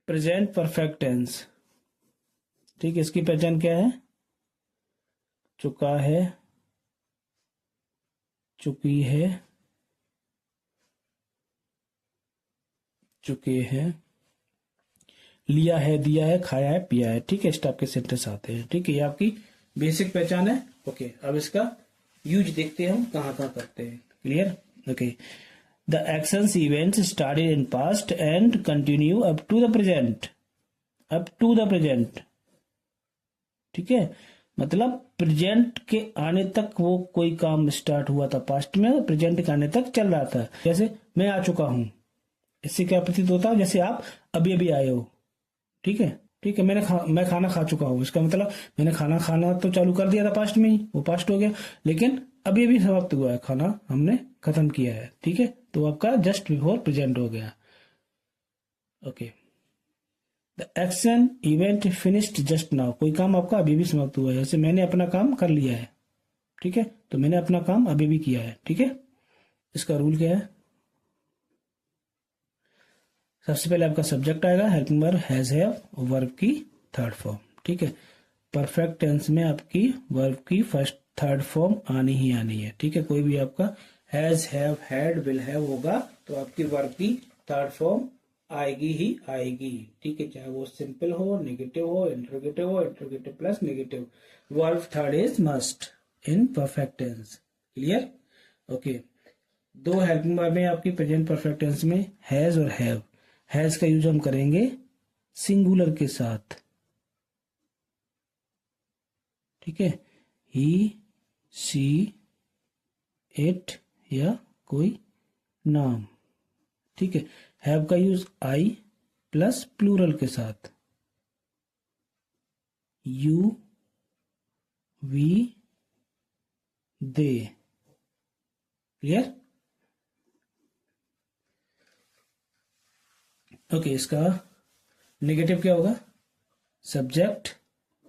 Present perfect tense. ठीक है, इसकी पहचान क्या है? चुका है, चुकी है, चुके हैं, लिया है, दिया है, खाया है, पिया है। ठीक है, इस टाइप के सेंटेंस आते हैं। ठीक है, ये आपकी बेसिक पहचान है। ओके, अब इसका यूज देखते हैं हम कहाँ कहाँ करते हैं। Clear? Okay, the actions events started in past and continue up to the present. Up to the present. ठीक है, मतलब प्रेजेंट के आने तक वो कोई काम स्टार्ट हुआ था पास्ट में, प्रेजेंट के आने तक चल रहा था। जैसे मैं आ चुका हूं, इससे क्या प्रतीत होता है? जैसे आप अभी अभी आए हो। ठीक है, ठीक है, मैं खाना खा चुका हूँ, इसका मतलब मैंने खाना खाना तो चालू कर दिया था पास्ट में ही, वो पास्ट हो गया। लेकिन अभी अभी समाप्त हुआ है, खाना हमने खत्म किया है। ठीक है, तो आपका जस्ट बिफोर प्रेजेंट हो गया। Okay, the action event finished just now. कोई काम आपका अभी भी समाप्त हुआ है, जैसे मैंने अपना काम कर लिया है। ठीक है, तो मैंने अपना काम अभी भी किया है। ठीक है, इसका रूल क्या है? सबसे पहले आपका सब्जेक्ट आएगा, helping verb has have, verb की थर्ड फॉर्म। ठीक है, परफेक्ट टेंस में आपकी वर्ब की फर्स्ट थर्ड फॉर्म आनी ही आनी है। ठीक है, कोई भी आपका has have had will have होगा तो आपकी वर्ब की थर्ड फॉर्म आएगी ही आएगी। ठीक है, चाहे वो सिंपल हो, नेगेटिव हो, interrogative plus negative, verb third is must in perfect tense. Clear? Okay, दो हेल्पिंग वर्ब में आपकी प्रेजेंट परफेक्ट टेंस में हैज और हैव। हैज का यूज हम करेंगे सिंगुलर के साथ। ठीक है, ही, सी, इट या कोई नाम। ठीक है, हैव का यूज आई प्लस प्लूरल के साथ, you, we, they. Clear? Okay, इसका नेगेटिव क्या होगा? Subject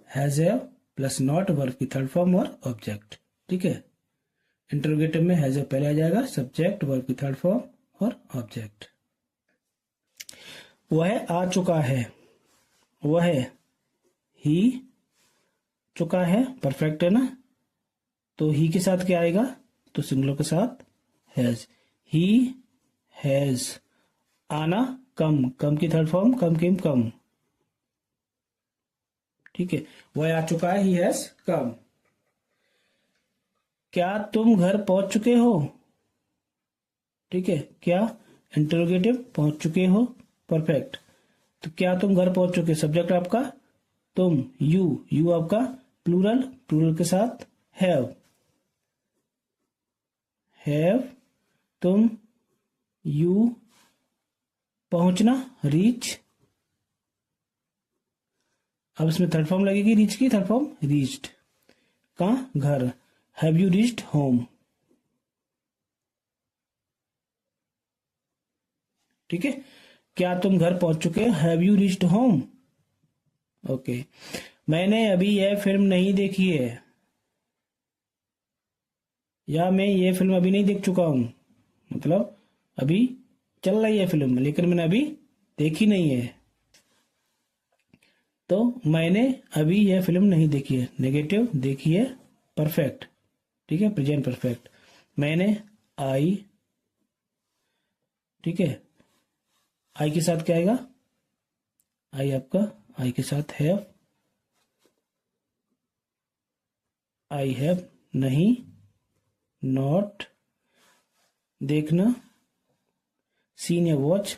has have plus not, verb की थर्ड फॉर्म और ऑब्जेक्ट। ठीक है, इंटरोगेटिव में हैज हैव पहले आ जाएगा, सब्जेक्ट, वर्ब की थर्ड फॉर्म और ऑब्जेक्ट। वह आ चुका है, वह ही चुका है, परफेक्ट है ना, तो ही के साथ क्या आएगा? तो सिंगुलर के साथ हैज। ही हैज, आना कम, कम की थर्ड फॉर्म कम केम कम। ठीक है, वह आ चुका है, ही हैज कम। क्या तुम घर पहुंच चुके हो? ठीक है, क्या इंटरोगेटिव, पहुंच चुके हो, परफेक्ट। तो क्या तुम घर पहुंच चुके, सब्जेक्ट आपका तुम, यू आपका प्लूरल, प्लूरल के साथ हैव, तुम, यू, पहुंचना रीच। अब इसमें थर्ड फॉर्म लगेगी, रीच की थर्ड फॉर्म रीच्ड। कहाँ? घर। Have you reached home. ठीक है, क्या तुम घर पहुंच चुके हो, have you reached home. Okay, मैंने अभी यह फिल्म नहीं देखी है, या मैं ये फिल्म अभी नहीं देख चुका हूं। मतलब अभी चल रही है फिल्म लेकिन मैंने अभी देखी नहीं है, तो मैंने अभी यह फिल्म नहीं देखी है, नेगेटिव, देखी है परफेक्ट। ठीक है, प्रेजेंट परफेक्ट। मैंने आई, ठीक है, आई के साथ क्या आएगा? आई आपका, आई के साथ हैव, आई हैव नहीं, नॉट देखना, सीन या वॉच,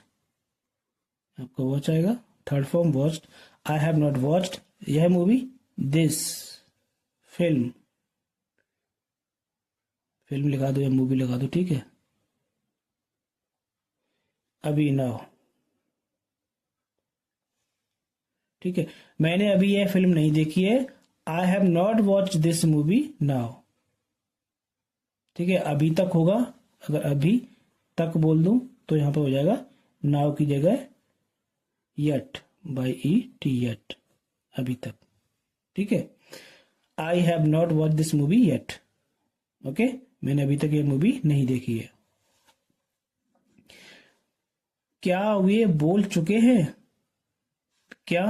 आपका वॉच आएगा, third form watched. I have not watched यह मूवी, दिस फिल्म, फिल्म लिखा दो या मूवी लगा दो। ठीक है, अभी नाउ। ठीक है, मैंने अभी यह फिल्म नहीं देखी है, I have not watch this movie now. ठीक है, अभी तक होगा, अगर अभी तक बोल दूं तो यहां पर हो जाएगा नाउ की जगह yet, by E T, yet, अभी तक। ठीक है, I have not watch this movie yet. Okay, मैंने अभी तक ये मूवी नहीं देखी है। क्या वे बोल चुके हैं? क्या,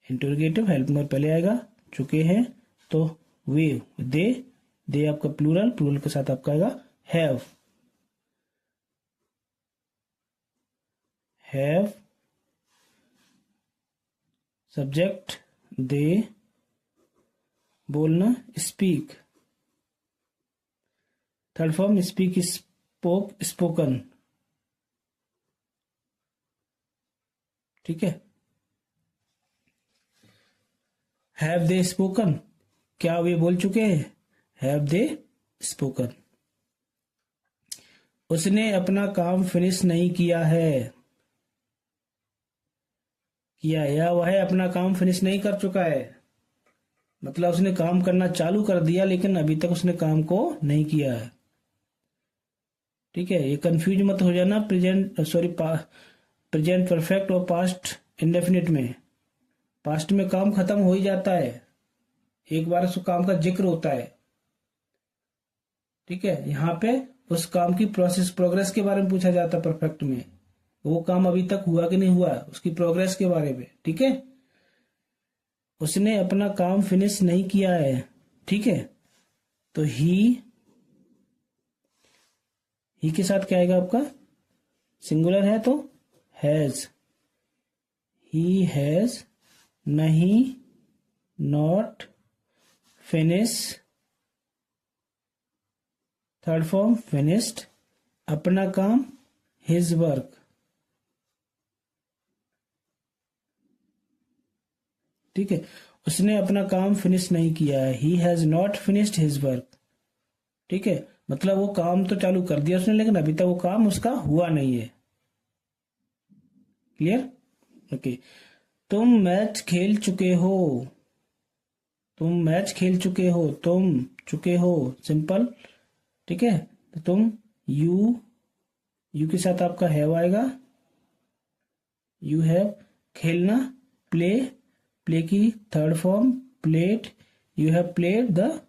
इंटरोगेटिव, हेल्प मोर पहले आएगा, चुके हैं तो वे, दे आपका प्लूरल, प्लूरल के साथ आपका आएगा हैव, सब्जेक्ट दे, बोलना speak, third form speak, spoke, spoken, ठीक है। हैव दे स्पोकन, क्या वे बोल चुके हैं, हैव दे स्पोकन। उसने अपना काम फिनिश नहीं किया है, किया या वह अपना काम फिनिश नहीं कर चुका है, मतलब उसने काम करना चालू कर दिया लेकिन अभी तक उसने काम को नहीं किया है, ठीक है। ये कंफ्यूज मत हो जाना प्रेजेंट परफेक्ट और पास्ट इंडेफिनिट में। पास्ट में काम खत्म हो ही जाता है, एक बार उस काम का जिक्र होता है, ठीक है। यहाँ पे उस काम की प्रोग्रेस के बारे में पूछा जाता है परफेक्ट में, वो काम अभी तक हुआ कि नहीं हुआ, उसकी प्रोग्रेस के बारे में, ठीक है। उसने अपना काम फिनिश नहीं किया है, ठीक है। तो ही के साथ क्या आएगा आपका, सिंगुलर है तो हैज, ही हैज नहीं, not, finish, third form finished, अपना काम हिज वर्क, ठीक है। उसने अपना काम फिनिश नहीं किया है, he has not finished his work, ठीक है। मतलब वो काम तो चालू कर दिया उसने लेकिन अभी तक वो काम उसका हुआ नहीं है, क्लियर, ओके। तुम मैच खेल चुके हो, तुम मैच खेल चुके हो, तुम चुके हो सिंपल, ठीक है। तो तुम यू के साथ आपका हैव आएगा, यू हैव, खेलना प्ले की third form played, you have played the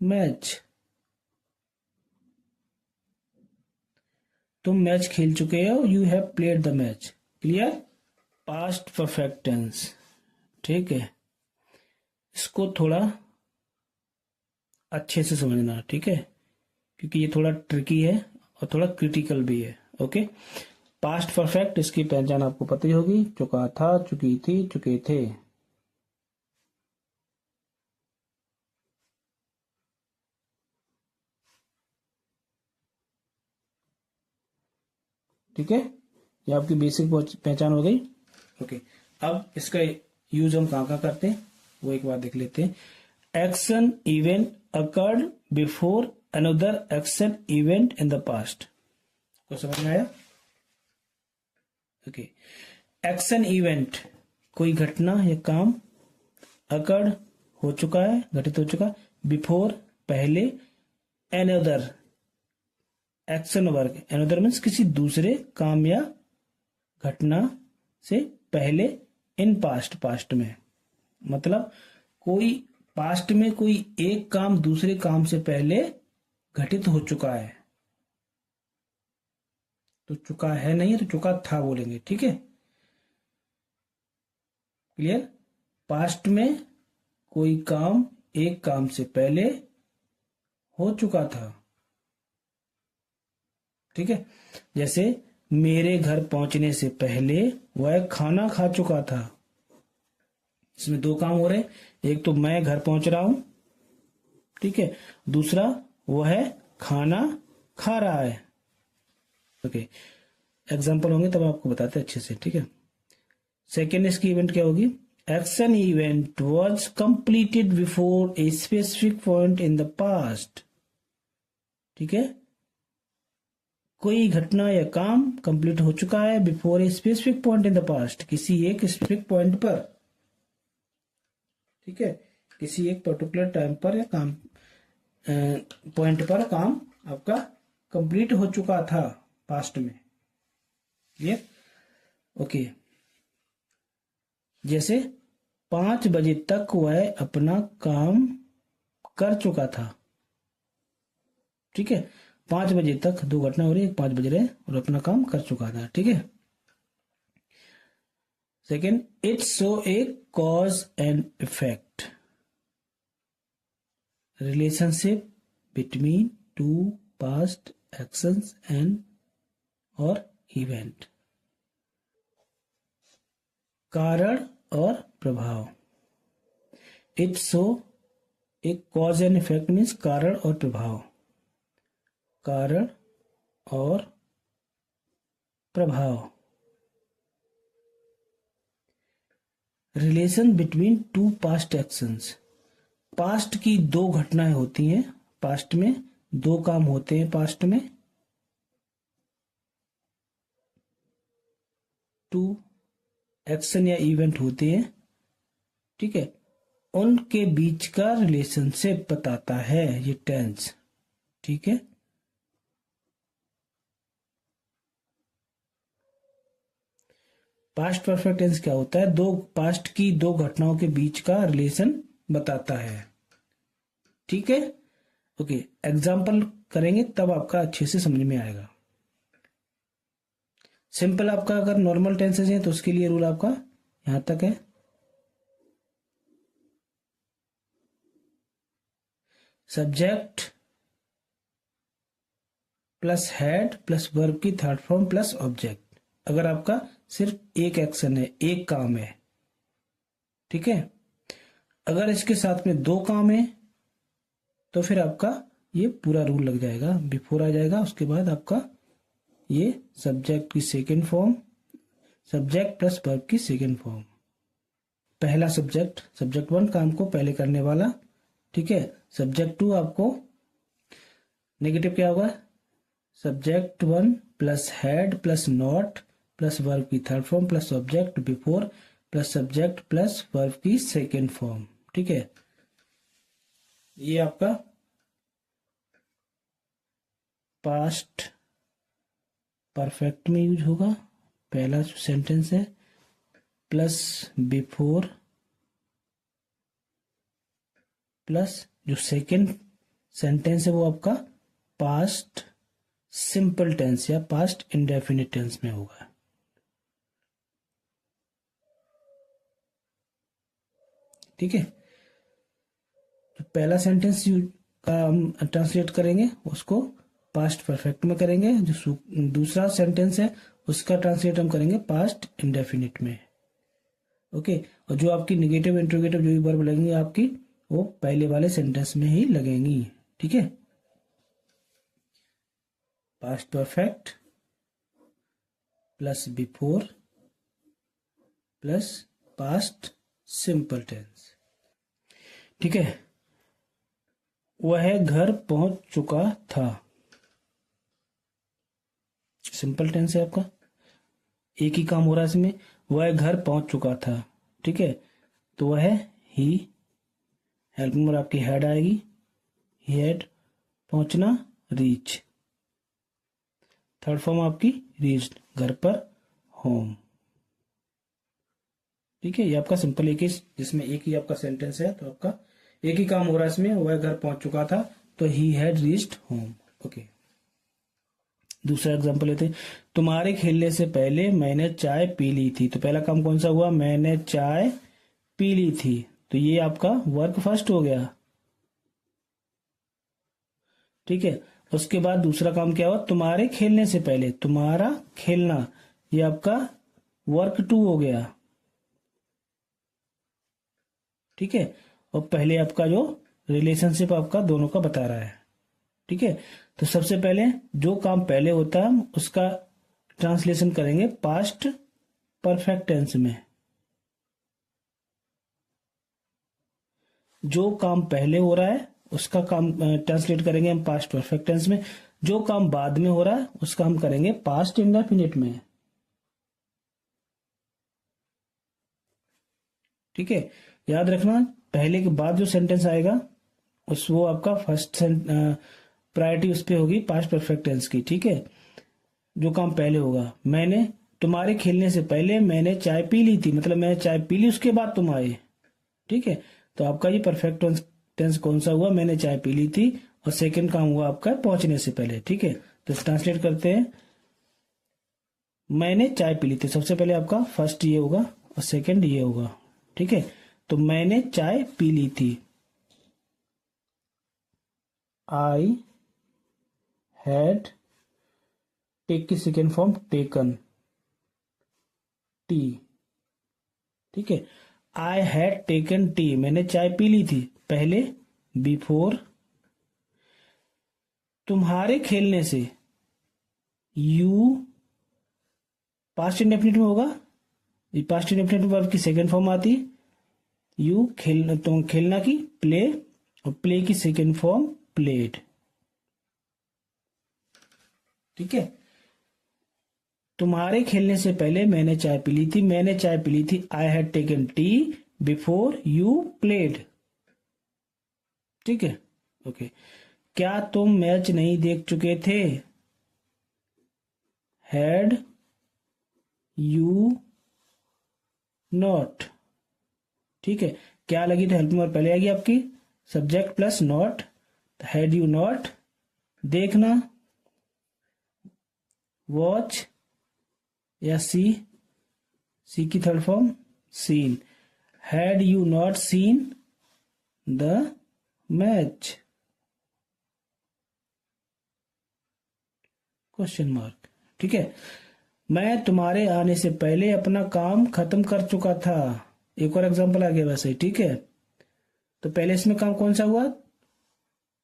match, तुम मैच खेल चुके हो, you have played the match, clear. Past perfect tense, ठीक है, इसको थोड़ा अच्छे से समझना, ठीक है, क्योंकि ये थोड़ा ट्रिकी है और थोड़ा क्रिटिकल भी है, ओके। पास्ट परफेक्ट, इसकी पहचान आपको पता ही होगी, चुका था, चुकी थी, चुके थे, ठीक है। ये आपकी बेसिक पहचान हो गई, ओके। अब इसका यूज हम कहाँ कहाँ करते हैं वो एक बार देख लेते हैं। Action event occurred before another action event in the past, को समझ में आया, ओके। एक्शन इवेंट, कोई घटना या काम, अकर्ड हो चुका है, घटित हो चुका, बिफोर पहले, another action work, another means किसी दूसरे काम या घटना से पहले, इन पास्ट पास्ट में, मतलब कोई पास्ट में कोई एक काम दूसरे काम से पहले घटित हो चुका है, तो चुका है नहीं तो चुका था बोलेंगे, ठीक है, क्लियर। पास्ट में कोई काम एक काम से पहले हो चुका था, ठीक है। जैसे मेरे घर पहुंचने से पहले वह खाना खा चुका था, इसमें दो काम हो रहे हैं, एक तो मैं घर पहुंच रहा हूं, ठीक है, दूसरा वह खाना खा रहा है, ओके। एग्जाम्पल होंगे तब आपको बताते हैं अच्छे से, ठीक है। सेकेंड इसकी इवेंट क्या होगी, action event was completed before A specific point in the past, ठीक है, कोई घटना या काम कंप्लीट हो चुका है before A specific point in the past, किसी एक स्पेसिफिक पॉइंट पर, ठीक है, किसी एक पर्टिकुलर टाइम पर या काम पॉइंट पर काम आपका कंप्लीट हो चुका था पास्ट में, क्लियर, ओके। जैसे 5 बजे तक वह अपना काम कर चुका था, ठीक है, 5 बजे तक, दो घटना हो रही है, 5 बज रहे और अपना काम कर चुका था, ठीक है। Second, it show A cause and effect relationship between two past actions and और इवेंट, कारण और प्रभाव। इट शो एक कॉज एंड इफेक्ट मीन्स कारण और प्रभाव, कारण और प्रभाव। Relation between two past actions, past की दो घटनाएं होती हैं, पास्ट में दो काम होते हैं, पास्ट में टू एक्शन या इवेंट होते हैं, ठीक है, उनके बीच का रिलेशनशिप बताता है ये टेंस, ठीक है। पास्ट परफेक्ट टेंस क्या होता है? दो पास्ट की दो घटनाओं के बीच का रिलेशन बताता है, ठीक है। ओके, एग्जाम्पल करेंगे तब आपका अच्छे से समझ में आएगा। सिंपल आपका अगर नॉर्मल टेंसेज है तो उसके लिए रूल आपका यहां तक है। Subject plus had plus verb की थर्ड फॉर्म प्लस ऑब्जेक्ट, अगर आपका सिर्फ एक एक्शन है, एक काम है, ठीक है। अगर इसके साथ में दो काम है तो फिर आपका ये पूरा रूल लग जाएगा, बिफोर आ जाएगा, उसके बाद आपका ये सब्जेक्ट की second form, subject plus verb की सेकंड फॉर्म। पहला सब्जेक्ट, सब्जेक्ट वन काम को पहले करने वाला, ठीक है। सब्जेक्ट टू आपको नेगेटिव क्या होगा? Subject one plus had plus not plus verb की third form plus object before plus subject plus verb की सेकेंड फॉर्म, ठीक है। ये आपका पास्ट परफेक्ट में यूज होगा, पहला जो सेंटेंस है, प्लस बिफोर प्लस जो सेकंड सेंटेंस है वो आपका पास्ट सिंपल टेंस या पास्ट इंडेफिनिट टेंस में होगा, ठीक है। तो पहला सेंटेंस का हम ट्रांसलेट करेंगे उसको पास्ट परफेक्ट में करेंगे, जो दूसरा सेंटेंस है उसका ट्रांसलेट हम करेंगे पास्ट इंडेफिनिट में, ओके। और जो आपकी नेगेटिव इंट्रोगेटिव जो भी वर्ब लगेंगे आपकी वो पहले वाले सेंटेंस में ही लगेंगी, ठीक है। Past perfect plus before plus past simple tense, ठीक है। वह घर पहुंच चुका था, सिंपल टेंस है आपका, एक ही काम हो रहा है इसमें, वह घर पहुंच चुका था, ठीक है। तो वह ही, हेल्प में आपकी हेड आएगी, ही हैड, पहुंचना रीच, थर्ड फॉर्म आपकी रीच्ड, घर पर होम, ठीक है। ये आपका सिंपल एक ही, जिसमें एक ही आपका सेंटेंस है तो आपका एक ही काम हो रहा है इसमें, वह घर पहुंच चुका था तो he had reached home, okay. दूसरा एग्जांपल लेते हैं, तुम्हारे खेलने से पहले मैंने चाय पी ली थी। तो पहला काम कौन सा हुआ? मैंने चाय पी ली थी, तो ये आपका वर्क फर्स्ट हो गया, ठीक है। उसके बाद दूसरा काम क्या हुआ? तुम्हारे खेलने से पहले, तुम्हारा खेलना, ये आपका वर्क टू हो गया, ठीक है। और पहले आपका जो रिलेशनशिप आपका दोनों का बता रहा है, ठीक है। तो सबसे पहले जो काम पहले होता है उसका ट्रांसलेशन करेंगे पास्ट परफेक्ट टेंस में, जो काम पहले हो रहा है उसका काम ट्रांसलेट करेंगे हम पास्ट परफेक्ट टेंस में, जो काम बाद में हो रहा है उसका हम करेंगे पास्ट इंडेफिनिट में, ठीक है। याद रखना पहले के बाद जो सेंटेंस आएगा उस वो आपका फर्स्ट प्रायोरिटी उस पर होगी पास्ट परफेक्ट टेंस की, ठीक है। जो काम पहले होगा, मैंने तुम्हारे खेलने से पहले मैंने चाय पी ली थी, मतलब मैंने चाय पी ली उसके बाद तुम आए, ठीक है। तो आपका ये परफेक्ट टेंस कौन सा हुआ? मैंने चाय पी ली थी, और सेकंड काम हुआ आपका पहुंचने से पहले, ठीक है। तो ट्रांसलेट करते हैं, मैंने चाय पी ली थी, सबसे पहले आपका फर्स्ट ये होगा, और सेकंड ये होगा, ठीक है। तो मैंने चाय पी ली थी, आई हैड, टेक की सेकेंड फॉर्म टेकन, टी, ठीक है। आई हैड टेकन टी, मैंने चाय पी ली थी पहले, बिफोर। तुम्हारे खेलने से, यू पास्ट इंडेफिनिट में होगा, ये पास्ट इंडेफिनिट वर्ब की सेकंड फॉर्म आती, यू खेलना, तो खेलना की प्ले, और प्ले की सेकंड फॉर्म प्लेड, ठीक है। तुम्हारे खेलने से पहले मैंने चाय पी ली थी, मैंने चाय पी ली थी, I had taken tea before you played, ठीक है, ओके। क्या तुम मैच नहीं देख चुके थे, हैड यू नॉट, ठीक है। क्या लगी तो हेल्पिंग वर्ब पहले आएगी आपकी, subject plus not, had you not, देखना, वॉच या सी, सी की third form seen, had you not seen the match, question mark, ठीक है। मैं तुम्हारे आने से पहले अपना काम खत्म कर चुका था, एक और एग्जांपल आ गया वैसे ही, ठीक है। तो पहले इसमें काम कौन सा हुआ,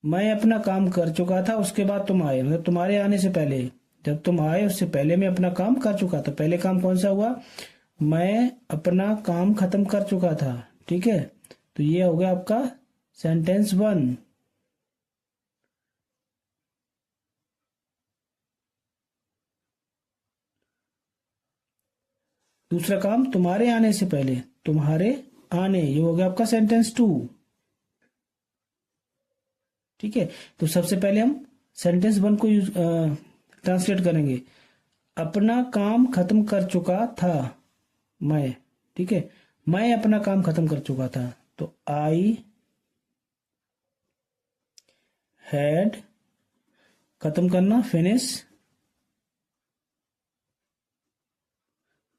मैं अपना काम कर चुका था, उसके बाद तुम आए, मतलब तुम्हारे आने से पहले, जब तुम आए उससे पहले मैं अपना काम कर चुका था, पहले काम कौन सा हुआ, मैं अपना काम खत्म कर चुका था, ठीक है। तो ये हो गया आपका सेंटेंस 1। दूसरा काम तुम्हारे आने से पहले, तुम्हारे आने, ये हो गया आपका सेंटेंस 2, ठीक है। तो सबसे पहले हम सेंटेंस 1 को यूज ट्रांसलेट करेंगे, अपना काम खत्म कर चुका था मैं, ठीक है, मैं अपना काम खत्म कर चुका था, तो आई हैड, खत्म करना finish,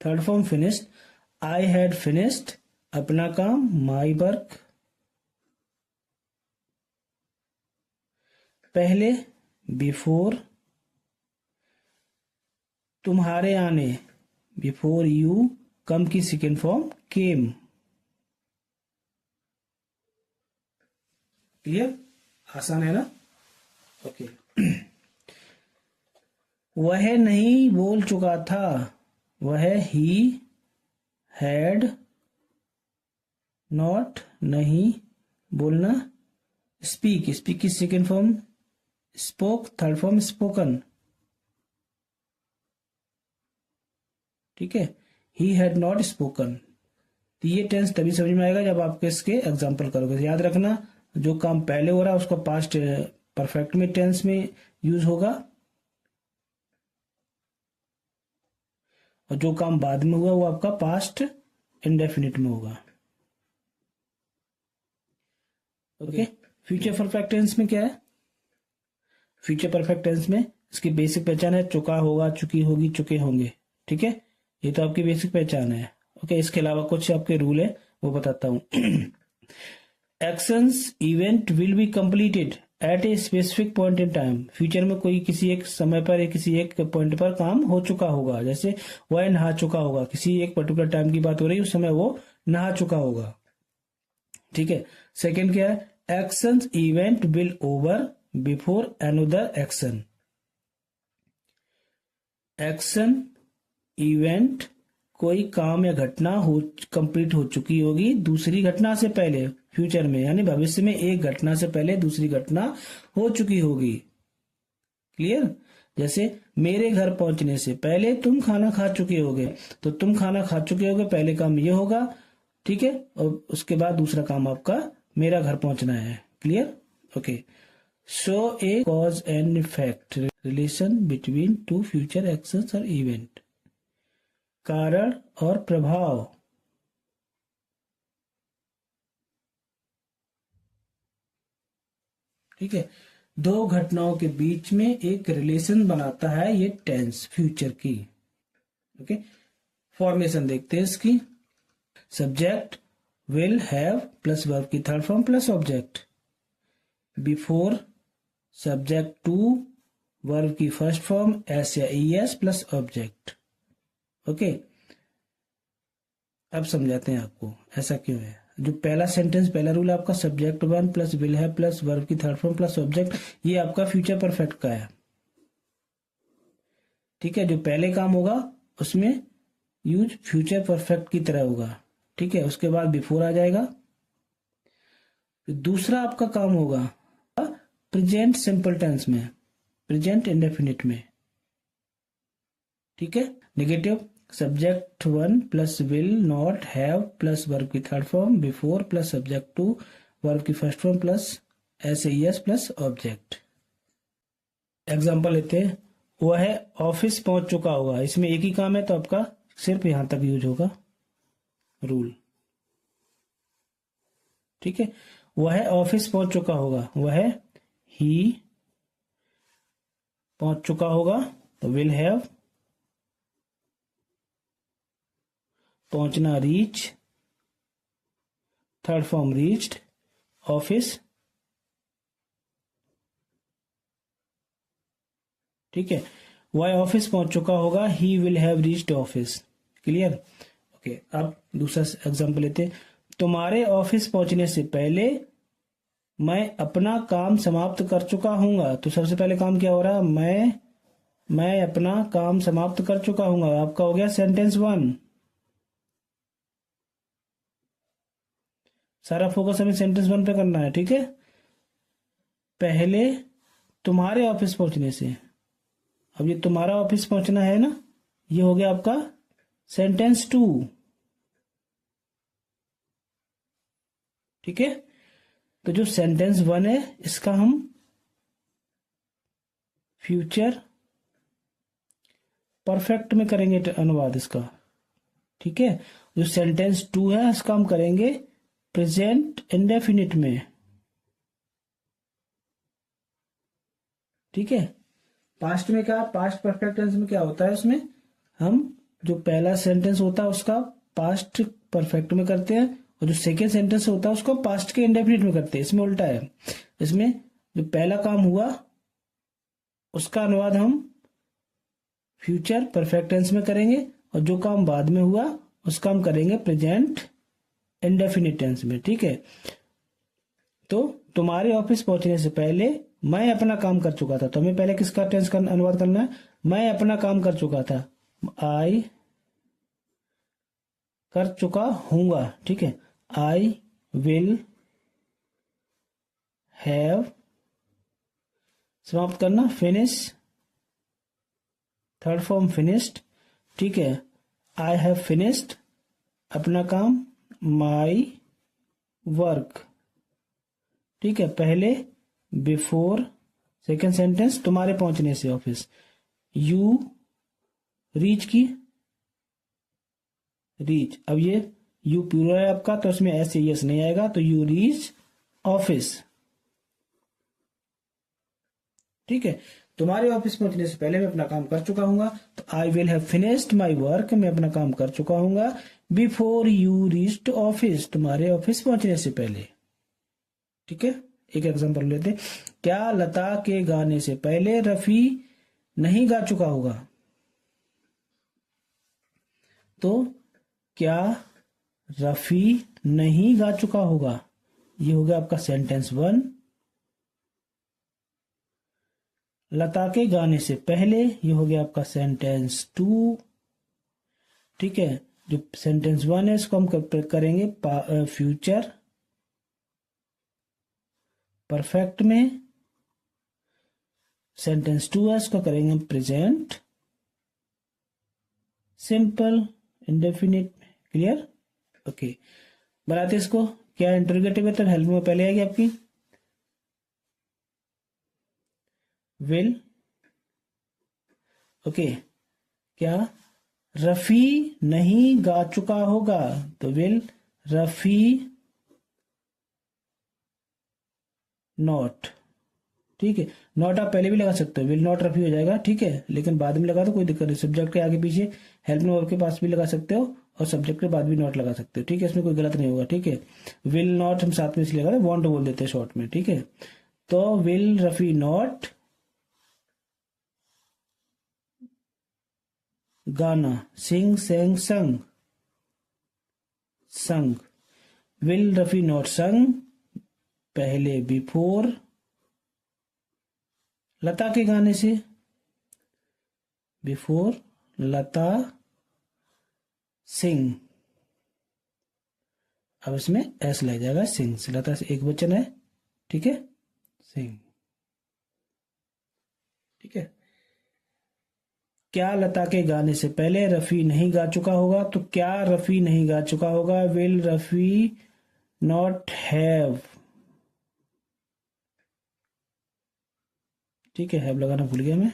third form finished, I had finished अपना काम, माई वर्क, पहले बिफोर, तुम्हारे आने, बिफोर यू, कम की सेकेंड फॉर्म केम, क्लियर, आसान है ना, ओके। वह नहीं बोल चुका था, वह ही हैड नॉट, नहीं बोलना, स्पीक, स्पीक की second form spoke, third form spoken, ठीक है। ही हैड नॉट स्पोकन, तो ये टेंस तभी समझ में आएगा जब आप इसके एग्जाम्पल करोगे। याद रखना, जो काम पहले हो रहा है उसका पास्ट परफेक्ट में टेंस में यूज होगा, और जो काम बाद में हुआ वो आपका पास्ट इंडेफिनिट में होगा, ओके। फ्यूचर परफेक्ट टेंस में क्या है, फ्यूचर परफेक्ट टेंस में इसकी बेसिक पहचान है, चुका होगा, चुकी होगी, चुके होंगे, ठीक है। ये तो आपकी बेसिक पहचान है, ओके। इसके अलावा कुछ आपके रूल है वो बताता हूं। Actions event will be completed at a specific point in time, future में कोई किसी एक समय पर या किसी एक पॉइंट पर काम हो चुका होगा, जैसे वह नहा चुका होगा, किसी एक पर्टिकुलर टाइम की बात हो रही है, उस समय वो नहा चुका होगा, ठीक है। सेकेंड क्या है, actions event will over before another action, action event कोई काम या घटना हो कंप्लीट हो चुकी होगी दूसरी घटना से पहले, फ्यूचर में यानी भविष्य में एक घटना से पहले दूसरी घटना हो चुकी होगी, क्लियर। जैसे मेरे घर पहुंचने से पहले तुम खाना खा चुके होगे, तो तुम खाना खा चुके होगे, पहले काम ये होगा, ठीक है, और उसके बाद दूसरा काम आपका मेरा घर पहुंचना है, clear, okay. Show A cause and effect relation between two future actions और इवेंट, कारण और प्रभाव, ठीक है। दो घटनाओं के बीच में एक रिलेशन बनाता है ये टेंस फ्यूचर की, ओके। फॉर्मेशन देखते हैं इसकी, subject will have plus verb की third form plus object, before subject to verb की फर्स्ट फॉर्म एस या ईएस प्लस ऑब्जेक्ट। ओके, अब समझाते हैं आपको ऐसा क्यों है। जो पहला सेंटेंस, पहला रूल आपका subject one plus will have plus verb की थर्ड फॉर्म प्लस ऑब्जेक्ट, ये आपका फ्यूचर परफेक्ट का है। ठीक है, जो पहले काम होगा उसमें यूज फ्यूचर परफेक्ट की तरह होगा। ठीक है, उसके बाद बिफोर आ जाएगा। दूसरा आपका काम होगा प्रेजेंट सिंपल टेंस में, प्रेजेंट इंडेफिनिट में। ठीक है, negative subject one plus will not have plus verb की third form, before plus subject to verb की first form plus s plus object. Example लेते हैं, वह ऑफिस पहुंच चुका होगा, इसमें एक ही काम है तो आपका सिर्फ यहां तक यूज होगा रूल। ठीक है, वह ऑफिस पहुंच चुका होगा, वह ही पहुंच चुका होगा तो विल हैव, पहुंचना reach, third form reached, office. ठीक है, वह ऑफिस पहुंच चुका होगा, he will have reached office. Clear? Okay, अब दूसरा एग्जांपल लेते हैं, तुम्हारे ऑफिस पहुंचने से पहले मैं अपना काम समाप्त कर चुका हूंगा। तो सबसे पहले काम क्या हो रहा है, मैं अपना काम समाप्त कर चुका हूंगा, आपका हो गया सेंटेंस वन। सारा फोकस हमें सेंटेंस वन पे करना है। ठीक है, पहले तुम्हारे ऑफिस पहुंचने से, अब ये तुम्हारा ऑफिस पहुंचना है ना, ये हो गया आपका सेंटेंस टू। ठीक है, तो जो सेंटेंस वन है इसका हम फ्यूचर परफेक्ट में करेंगे अनुवाद इसका। ठीक है, जो सेंटेंस टू है इसका हम करेंगे प्रेजेंट इंडेफिनिट में। ठीक है, पास्ट में क्या, पास्ट परफेक्ट टेंस में क्या होता है, उसमें हम जो पहला सेंटेंस होता है उसका पास्ट परफेक्ट में करते हैं और जो सेकेंड सेंटेंस होता है उसको पास्ट के इंडेफिनिट में करते हैं। इसमें उल्टा है, इसमें जो पहला काम हुआ उसका अनुवाद हम फ्यूचर परफेक्ट टेंस में करेंगे और जो काम बाद में हुआ उसका हम करेंगे प्रेजेंट इंडेफिनिट टेंस में। ठीक है, तो तुम्हारे ऑफिस पहुंचने से पहले मैं अपना काम कर चुका था, तो हमें पहले किसका टेंस का अनुवाद करना है, मैं अपना काम कर चुका था, आई कर चुका हूंगा। ठीक है, आई विल हैव, समाप्त करना फिनिश, थर्ड फॉर्म फिनिश्ड। ठीक है, आई हैव फिनिश्ड अपना काम, माई वर्क। ठीक है, पहले बिफोर सेकेंड सेंटेंस तुम्हारे पहुंचने से ऑफिस, यू रीच की, रीच, अब ये यू प्लूरल है आपका तो इसमें एस यस नहीं आएगा, तो यू रीच ऑफिस। ठीक है, तुम्हारे ऑफिस पहुंचने से पहले मैं अपना काम कर चुका हूंगा, तो I will have finished my work, मैं अपना काम कर चुका हूंगा, बिफोर यू रीच्ड ऑफिस, तुम्हारे ऑफिस पहुंचने से पहले। ठीक है, एक एग्जांपल लेते, क्या लता के गाने से पहले रफी नहीं गा चुका होगा, तो क्या रफी नहीं गा चुका होगा, ये हो गया आपका सेंटेंस वन। लता के गाने से पहले, ये हो गया आपका सेंटेंस टू। ठीक है, जो सेंटेंस वन है इसको हम करेंगे फ्यूचर परफेक्ट में, सेंटेंस टू है इसको करेंगे present simple indefinite. Clear? Okay, बनाते इसको, क्या इंटरोगेटिव है तो हेल्प में पहले आएगी आपकी विल। ओके, क्या रफी नहीं गा चुका होगा, तो विल रफी नॉट। ठीक है, नॉट आप पहले भी लगा सकते हो, विल नॉट रफी हो जाएगा। ठीक है, लेकिन बाद में लगा तो कोई दिक्कत नहीं, सब्जेक्ट के आगे पीछे हेल्प में के पास भी लगा सकते हो और सब्जेक्ट के बाद भी नॉट लगा सकते हो, ठीक है, इसमें कोई गलत नहीं होगा, ठीक है। विल नॉट हम साथ में इसलिए लगा, वॉन्ट बोल देते हैं शॉर्ट में, ठीक है। तो विल रफी नॉट गाना, सिंग सेंग संग, संग। विल रफी नॉट संग, पहले बिफोर लता के गाने से, बिफोर लता सिंग। अब इसमें एस लग जाएगा, सिंग से, लता से एक वचन है, ठीक है, सिंग, ठीक है। क्या लता के गाने से पहले रफी नहीं गा चुका होगा, तो क्या रफी नहीं गा चुका होगा, विल रफी नॉट हैव, ठीक है, हैव लगाना भूल गया मैं।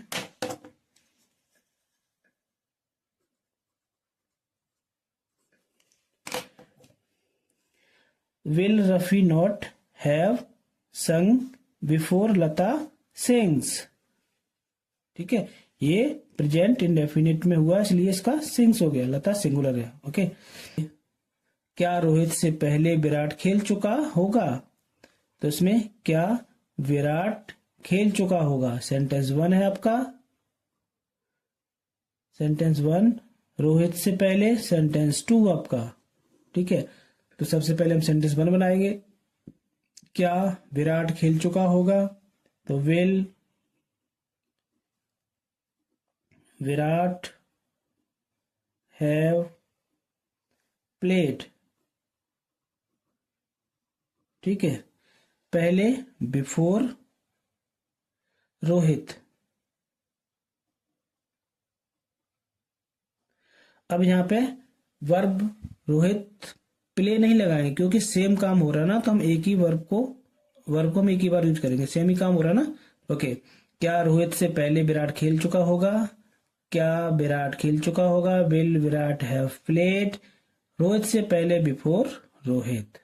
विल रफी नॉट हैव संग बिफोर लता सिंग्स, ठीक है। ये प्रेजेंट इंडेफिनिट में हुआ, इसलिए इसका सिंग्स हो गया, लता सिंगुलर है, ओके। क्या रोहित से पहले विराट खेल चुका होगा, तो इसमें क्या विराट खेल चुका होगा, सेंटेंस 1 है आपका, सेंटेंस 1 रोहित से पहले, सेंटेंस 2 आपका, ठीक है। तो सबसे पहले हम सेंटेंस 1 बनाएंगे, क्या विराट खेल चुका होगा, तो विल विराट हैव प्लेड, ठीक है, पहले बिफोर रोहित। अब यहां पे वर्ब रोहित प्ले नहीं लगाएंगे, क्योंकि सेम काम हो रहा है ना, तो हम एक ही वर्ब को हम एक ही बार यूज करेंगे, सेम ही काम हो रहा है ना, ओके। क्या रोहित से पहले विराट खेल चुका होगा, क्या विराट खेल चुका होगा, will Virat have played Rohit से पहले बिफोर रोहित।